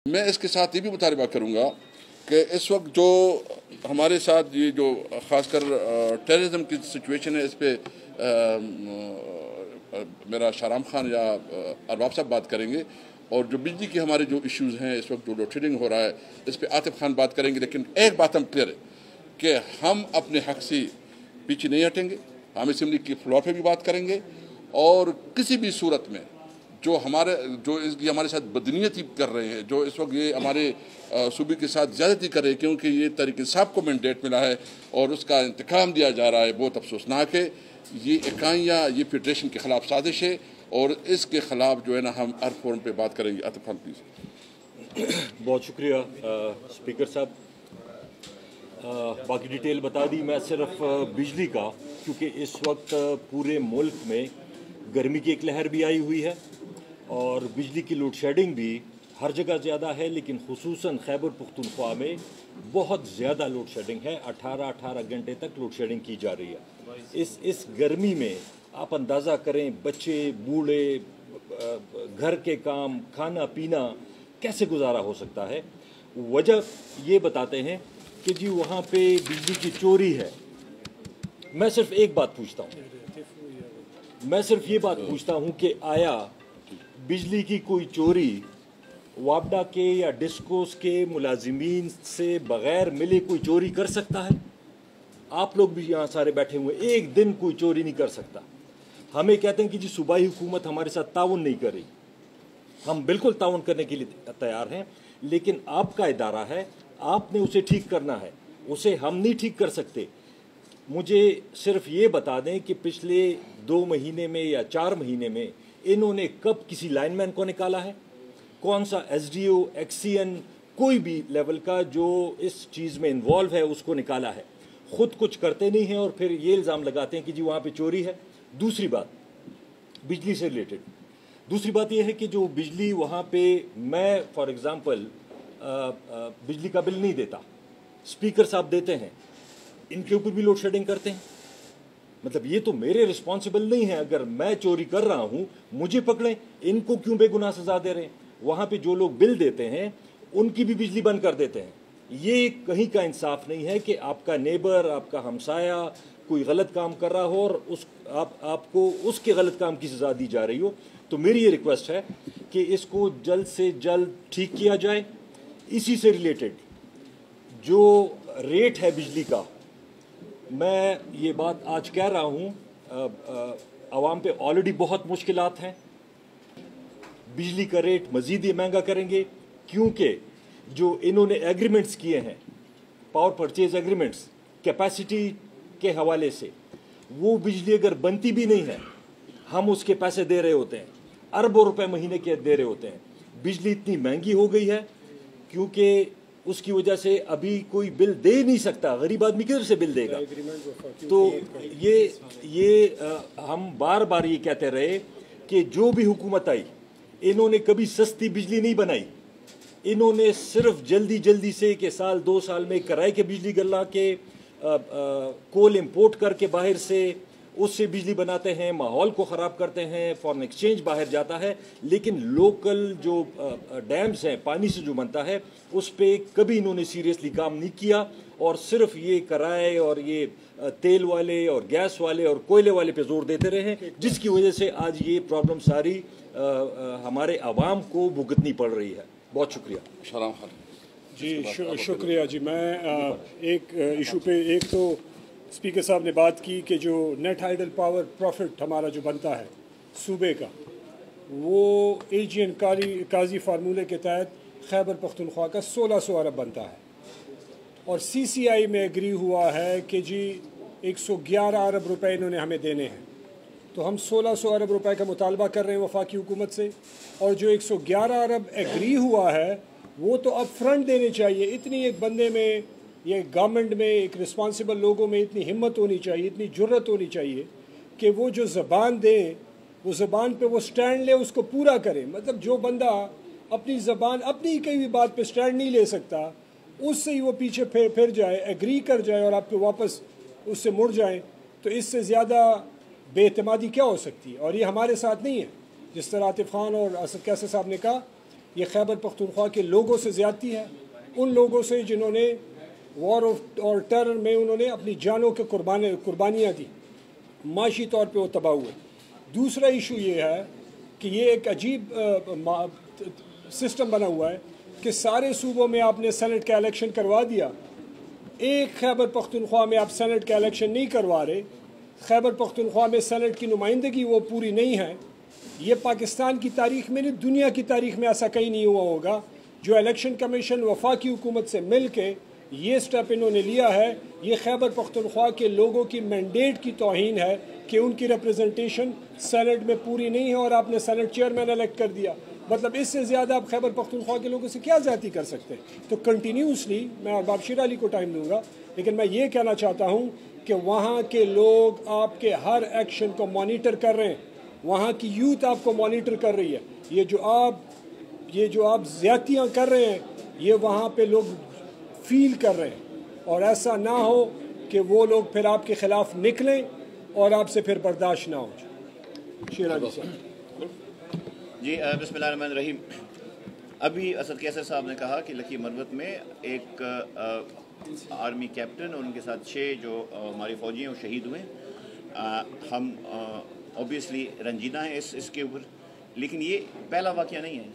میں اس کے ساتھ یہ بھی مطالبہ کروں گا کہ اس وقت جو ہمارے ساتھ یہ جو خاص کر ٹیررزم کی سچویشن ہے، اس پہ میرا شارام خان یا ارباب صاحب بات کریں گے، اور جو بجلی کے ہمارے جو ایشوز ہیں اس وقت جو لوڈ شیڈنگ ہو رہا ہے اس پہ عاطف خان بات کریں گے. لیکن ایک بات ہم کلیئر ہے کہ ہم اپنے حق سے پیچھے نہیں ہٹیں گے. ہم اسمبلی کی فلور پہ بھی بات کریں گے، اور کسی بھی صورت میں جو ہمارے ساتھ بدنیتی کر رہے ہیں، جو اس وقت یہ ہمارے صوبے کے ساتھ زیادتی کر رہے ہیں، کیونکہ یہ تحریک انصاف کو مینڈیٹ ملا ہے اور اس کا انتقام دیا جا رہا ہے، بہت افسوسناک ہے. یہ اکائیاں، یہ فیڈریشن کے خلاف سازش ہے، اور اس کے خلاف جو ہے نا ہم ہر فورم پہ بات کریں گے. عاطف خان پلیز. بہت شکریہ اسپیکر صاحب. باقی ڈیٹیل بتا دی. میں صرف بجلی کا، کیونکہ اس وقت پورے ملک میں گرمی کی ایک لہر بھی آئی ہوئی ہے اور بجلی کی لوڈ شیڈنگ بھی ہر جگہ زیادہ ہے، لیکن خصوصاً خیبر پختونخوا میں بہت زیادہ لوڈ شیڈنگ ہے. 18 گھنٹے تک لوڈ شیڈنگ کی جا رہی ہے. اس گرمی میں آپ اندازہ کریں، بچے، بوڑھے، گھر کے کام، کھانا پینا کیسے گزارا ہو سکتا ہے. وجہ یہ بتاتے ہیں کہ جی وہاں پہ بجلی کی چوری ہے. میں صرف ایک بات پوچھتا ہوں کہ آیا بجلی کی کوئی چوری وابڈا کے یا ڈسکوز کے ملازمین سے بغیر ملے کوئی چوری کر سکتا ہے؟ آپ لوگ بھی یہاں سارے بیٹھے ہوئے، ایک دن کوئی چوری نہیں کر سکتا. ہمیں کہتے ہیں کہ جی صوبائی حکومت ہمارے ساتھ تعاون نہیں کر رہی. ہم بالکل تعاون کرنے کے لیے تیار ہیں، لیکن آپ کا ادارہ ہے، آپ نے اسے ٹھیک کرنا ہے. اسے ہم نہیں ٹھیک کر سکتے. مجھے صرف یہ بتا دیں کہ پچھلے 2 مہینے میں یا 4 مہینے میں انہوں نے کب کسی لائن مین کو نکالا ہے؟ کون سا ایس ڈی او، ایکس سی این، کوئی بھی لیول کا جو اس چیز میں انوالو ہے اس کو نکالا ہے؟ خود کچھ کرتے نہیں ہیں اور پھر یہ الزام لگاتے ہیں کہ جی وہاں پہ چوری ہے. دوسری بات بجلی سے ریلیٹڈ، دوسری بات یہ ہے کہ جو بجلی وہاں پہ، میں فار ایگزامپل بجلی کا بل نہیں دیتا، اسپیکر صاحب دیتے ہیں، ان کے اوپر بھی لوڈ شیڈنگ کرتے ہیں. مطلب یہ تو میرے رسپانسبل نہیں ہے. اگر میں چوری کر رہا ہوں مجھے پکڑیں، ان کو کیوں بے گناہ سزا دے رہے ہیں؟ وہاں پہ جو لوگ بل دیتے ہیں ان کی بھی بجلی بند کر دیتے ہیں. یہ کہیں کا انصاف نہیں ہے کہ آپ کا نیبر، آپ کا ہمسایہ کوئی غلط کام کر رہا ہو اور آپ کو اس کے غلط کام کی سزا دی جا رہی ہو. تو میری یہ ریکویسٹ ہے کہ اس کو جلد سے جلد ٹھیک کیا جائے. اسی سے ریلیٹڈ جو ریٹ ہے بجلی کا، میں یہ بات آج کہہ رہا ہوں، عوام پہ آلریڈی بہت مشکلات ہیں. بجلی کا ریٹ مزید یہ مہنگا کریں گے، کیونکہ جو انہوں نے ایگریمنٹس کیے ہیں، پاور پرچیز ایگریمنٹس کیپیسٹی کے حوالے سے، وہ بجلی اگر بنتی بھی نہیں ہے ہم اس کے پیسے دے رہے ہوتے ہیں، اربوں روپے مہینے کے دے رہے ہوتے ہیں. بجلی اتنی مہنگی ہو گئی ہے کیونکہ اس کی وجہ سے ابھی کوئی بل دے نہیں سکتا. غریب آدمی کدھر سے بل دے گا؟ تو یہ ہم بار بار یہ کہتے رہے کہ جو بھی حکومت آئی انہوں نے کبھی سستی بجلی نہیں بنائی. انہوں نے صرف جلدی سے کہ سال 2 سال میں کرائے کے بجلی گلا کے کول امپورٹ کر کے باہر سے اس سے بجلی بناتے ہیں، ماحول کو خراب کرتے ہیں، فارن ایکسچینج باہر جاتا ہے. لیکن لوکل جو ڈیمز ہیں، پانی سے جو بنتا ہے، اس پہ کبھی انہوں نے سیریسلی کام نہیں کیا، اور صرف یہ کرائے اور یہ تیل والے اور گیس والے اور کوئلے والے پہ زور دیتے رہے ہیں، جس کی وجہ سے آج یہ پرابلم ساری ہمارے عوام کو بھگتنی پڑ رہی ہے. بہت شکریہ. شارام خان جی شکریہ. جی میں ایک ایشو پہ، ایک تو اسپیکر صاحب نے بات کی کہ جو نیٹ ہائیڈل پاور پروفٹ ہمارا جو بنتا ہے صوبے کا، وہ اے جی این قاضی فارمولے کے تحت خیبر پختونخوا کا 1600 ارب بنتا ہے، اور سی سی آئی میں ایگری ہوا ہے کہ جی 111 ارب روپے انہوں نے ہمیں دینے ہیں. تو ہم 1600 ارب روپے کا مطالبہ کر رہے ہیں وفاقی حکومت سے، اور جو 111 ارب ایگری ہوا ہے وہ تو اب فرنٹ دینے چاہیے. اتنی ایک بندے میں، یہ گورنمنٹ میں، ایک رسپانسبل لوگوں میں اتنی ہمت ہونی چاہیے، اتنی جرت ہونی چاہیے کہ وہ جو زبان دیں، وہ زبان پہ وہ سٹینڈ لے، اس کو پورا کریں. مطلب جو بندہ اپنی زبان، اپنی کئی بھی بات پہ سٹینڈ نہیں لے سکتا، اس سے ہی وہ پیچھے پھر جائے، ایگری کر جائے اور آپ پہ واپس اس سے مڑ جائیں، تو اس سے زیادہ بے اعتمادی کیا ہو سکتی ہے؟ اور یہ ہمارے ساتھ نہیں ہے. جس طرح عاطف خان اور اسد کیسر صاحب نے کہا یہ خیبر پختونخوا کے لوگوں سے زیادتی ہے، ان لوگوں سے جنہوں نے وار اور ٹیرر میں انہوں نے اپنی جانوں کے قربانیاں دی، معاشی طور پہ وہ تباہ ہوئے۔ دوسرا ایشو یہ ہے کہ یہ ایک عجیب سسٹم بنا ہوا ہے کہ سارے صوبوں میں آپ نے سینٹ کا الیکشن کروا دیا، ایک خیبر پختونخوا میں آپ سینٹ کا الیکشن نہیں کروا رہے، خیبر پختونخوا میں سینٹ کی نمائندگی وہ پوری نہیں ہے۔ یہ پاکستان کی تاریخ میں نہیں، دنیا کی تاریخ میں ایسا کہیں نہیں ہوا ہوگا۔ جو الیکشن کمیشن وفاقی حکومت سے مل کے یہ سٹیپ انہوں نے لیا ہے، یہ خیبر پختونخوا کے لوگوں کی مینڈیٹ کی توہین ہے کہ ان کی ریپرزنٹیشن سینٹ میں پوری نہیں ہے اور آپ نے سینٹ چیئرمین الیکٹ کر دیا۔ مطلب اس سے زیادہ آپ خیبر پختونخوا کے لوگوں سے کیا زیادتی کر سکتے ہیں؟ تو کنٹینیوسلی میں بابشیر علی کو ٹائم دوں گا، لیکن میں یہ کہنا چاہتا ہوں کہ وہاں کے لوگ آپ کے ہر ایکشن کو مانیٹر کر رہے ہیں، وہاں کی یوتھ آپ کو مانیٹر کر رہی ہے۔ یہ جو آپ زیادتیاں کر رہے ہیں یہ وہاں پہ لوگ فیل کر رہے ہیں، اور ایسا نہ ہو کہ وہ لوگ پھر آپ کے خلاف نکلیں اور آپ سے پھر برداشت نہ ہو۔ شیر علی صاحب جی، بسم اللہ الرحمن الرحیم۔ ابھی اسد کیسر صاحب نے کہا کہ لکی مروت میں ایک آرمی کیپٹن اور ان کے ساتھ 6 جو ہمارے فوجی ہیں وہ شہید ہوئے۔ ہم اوبیسلی رنجیدہ ہیں اس کے اوپر، لیکن یہ پہلا واقعہ نہیں ہے۔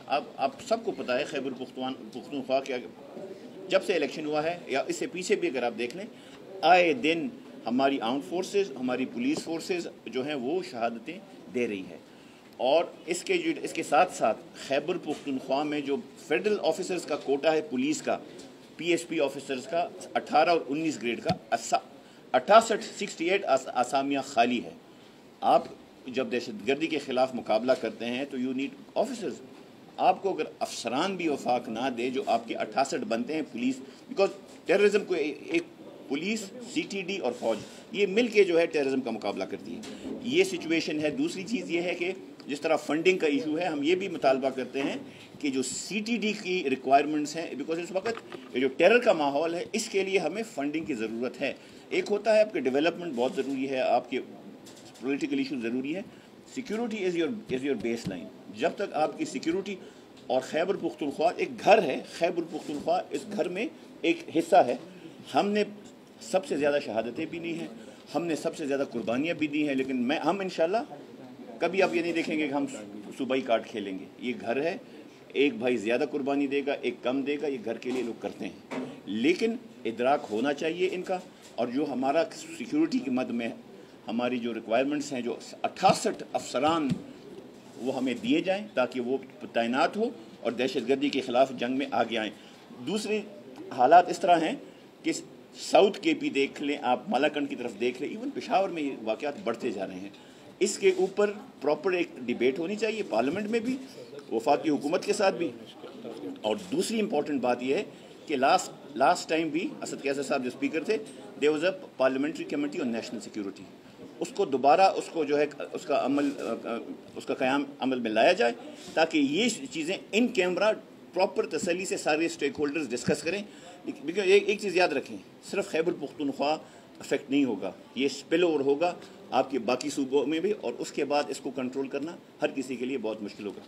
اب آپ سب کو پتہ ہے خیبر پختونخوا کے جب سے الیکشن ہوا ہے یا اس سے پیچھے بھی اگر آپ دیکھ لیں، آئے دن ہماری آرمڈ فورسز، ہماری پولیس فورسز جو ہیں وہ شہادتیں دے رہی ہے۔ اور اس کے ساتھ ساتھ خیبر پختونخوا میں جو فیڈرل آفیسرز کا کوٹا ہے پولیس کا، پی ایس پی آفیسرز کا 18 اور 19 گریڈ کا 68 آسامیاں خالی ہے۔ آپ جب دہشت گردی کے خلاف مقابلہ کرتے ہیں تو یو نیڈ آفیسرز۔ آپ کو اگر افسران بھی وفاق نہ دے جو آپ کے 68 بنتے ہیں پولیس، بیکاز ٹیررزم کو ایک پولیس، سی ٹی ڈی اور فوج یہ مل کے جو ہے ٹیررزم کا مقابلہ کرتی ہے، یہ سچویشن ہے۔ دوسری چیز یہ ہے کہ جس طرح فنڈنگ کا ایشو ہے، ہم یہ بھی مطالبہ کرتے ہیں کہ جو سی ٹی ڈی کی ریکوائرمنٹس ہیں، بیکاز اس وقت جو ٹیرر کا ماحول ہے اس کے لیے ہمیں فنڈنگ کی ضرورت ہے۔ ایک ہوتا ہے آپ کے ڈیولپمنٹ بہت ضروری ہے، آپ کے پولیٹیکل ایشو ضروری ہے، security is your base line. جب تک آپ کی سیکیورٹی، اور خیبر پختونخوا ایک گھر ہے، خیبر پختونخوا اس گھر میں ایک حصہ ہے۔ ہم نے سب سے زیادہ شہادتیں بھی دی ہیں، ہم نے سب سے زیادہ قربانیاں بھی دی ہیں، لیکن ہم انشاءاللہ کبھی آپ یہ نہیں دیکھیں گے کہ ہم صوبائی کارڈ کھیلیں گے۔ یہ گھر ہے، ایک بھائی زیادہ قربانی دے گا، ایک کم دے گا، یہ گھر کے لیے لوگ کرتے ہیں، لیکن ادراک ہونا چاہیے ان کا۔ اور جو ہمارا سیکیورٹی کی مد میں ہماری جو ریکوائرمنٹس ہیں، جو 68 افسران وہ ہمیں دیے جائیں تاکہ وہ تعینات ہو اور دہشت گردی کے خلاف جنگ میں آگے آئیں۔ دوسری حالات اس طرح ہیں کہ ساؤتھ کے پی دیکھ لیں آپ، مالاکنڈ کی طرف دیکھ لیں، ایون پشاور میں یہ واقعات بڑھتے جا رہے ہیں۔ اس کے اوپر پراپر ایک ڈیبیٹ ہونی چاہیے پارلیمنٹ میں بھی، وفاقی حکومت کے ساتھ بھی۔ اور دوسری امپورٹنٹ بات یہ ہے کہ لاسٹ ٹائم بھی اسد کیسر صاحب جو اسپیکر تھے، there was a parliamentary committee on national security, اس کو دوبارہ اس کو جو ہے اس کا قیام عمل میں لایا جائے تاکہ یہ چیزیں ان کیمرہ پراپر تسلی سے سارے اسٹیک ہولڈرز ڈسکس کریں۔ ایک چیز یاد رکھیں، صرف خیبر پختونخوا افیکٹ نہیں ہوگا، یہ اسپل اوور ہوگا آپ کے باقی صوبوں میں بھی، اور اس کے بعد اس کو کنٹرول کرنا ہر کسی کے لیے بہت مشکل ہوگا۔